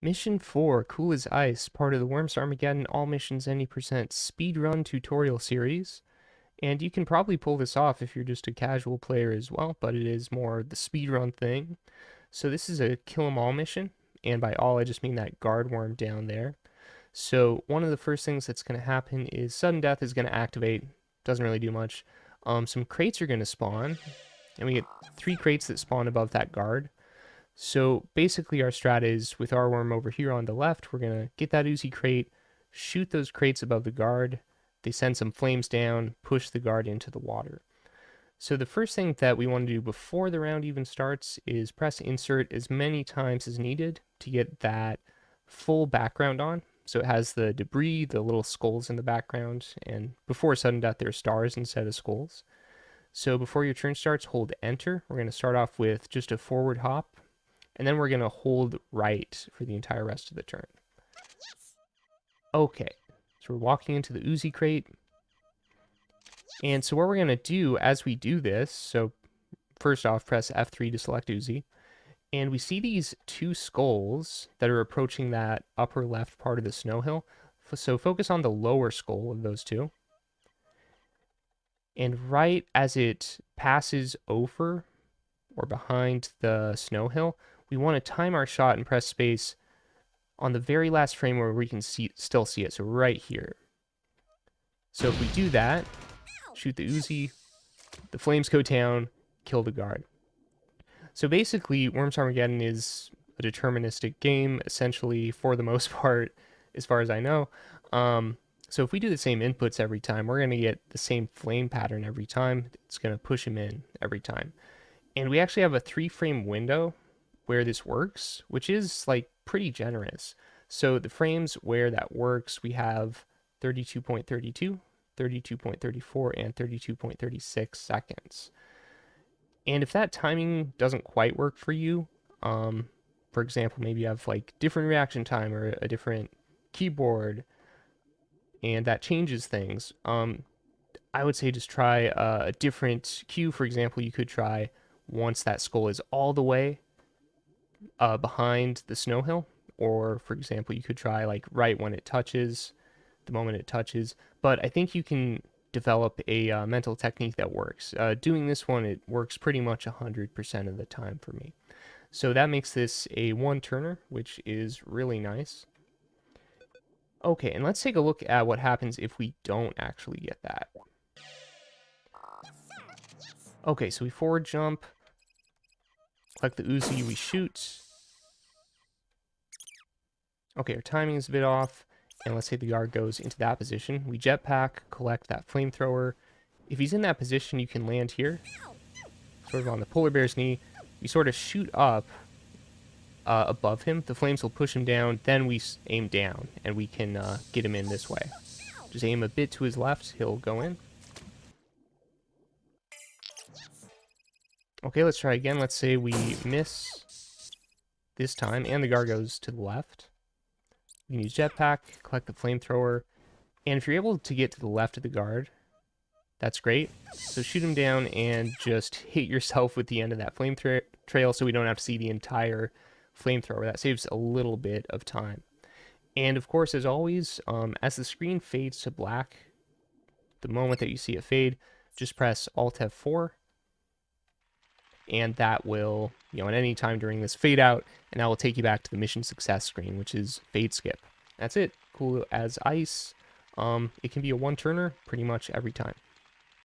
Mission 4, Cool as Ice, part of the Worms Armageddon All Missions Any Percent Speedrun tutorial series. And you can probably pull this off if you're just a casual player as well, but it is more the speedrun thing. So this is a kill 'em all mission, and by all I just mean that guard worm down there. So one of the first things that's going to happen is sudden death is going to activate. Doesn't really do much. Some crates are going to spawn, and we get 3 crates that spawn above that guard. So basically our strat is, with our worm over here on the left, we're going to get that Uzi crate, shoot those crates above the guard, they send some flames down, push the guard into the water. So the first thing that we want to do before the round even starts is press insert as many times as needed to get that full background on. So it has the debris, the little skulls in the background, and before sudden death there are stars instead of skulls. So before your turn starts, hold enter. We're going to start off with just a forward hop, and then we're going to hold right for the entire rest of the turn. Okay, so we're walking into the Uzi crate. And so what we're going to do as we do this, so first off, press F3 to select Uzi. And we see these 2 skulls that are approaching that upper left part of the snow hill. So focus on the lower skull of those 2. And right as it passes over or behind the snow hill, we want to time our shot and press space on the very last frame where we can still see it, so right here. So if we do that, shoot the Uzi, the flames go down, kill the guard. So basically, Worms Armageddon is a deterministic game, essentially, for the most part, as far as I know. So if we do the same inputs every time, we're going to get the same flame pattern every time. It's going to push him in every time. And we actually have a 3-frame window where this works, which is like pretty generous. So the frames where that works, we have 32.32, 32.34, and 32.36 seconds. And if that timing doesn't quite work for you, for example, maybe you have like different reaction time or a different keyboard, and that changes things, I would say just try a different cue. For example, you could try once that skull is all the way behind the snow hill, or for example, you could try like right when it touches, the moment it touches. But I think you can develop a mental technique that works. Doing this one, it works pretty much 100% of the time for me. So that makes this a 1-turner, which is really nice. Okay, and let's take a look at what happens if we don't actually get that. Okay, so we forward jump, collect the Uzi, we shoot. Okay, our timing is a bit off, and let's say the guard goes into that position. We jetpack, collect that flamethrower. If he's in that position, you can land here, sort of on the polar bear's knee. We sort of shoot up above him. The flames will push him down, then we aim down, and we can get him in this way. Just aim a bit to his left, he'll go in. Okay, let's try again. Let's say we miss this time, and the guard goes to the left. You can use jetpack, collect the flamethrower, and if you're able to get to the left of the guard, that's great. So shoot him down and just hit yourself with the end of that flame trail so we don't have to see the entire flamethrower. That saves a little bit of time. And of course, as always, as the screen fades to black, the moment that you see it fade, just press Alt F4, and that will, at any time during this fade out, and that will take you back to the mission success screen, which is fade skip. That's it. Cool as ice. It can be a 1-turner pretty much every time.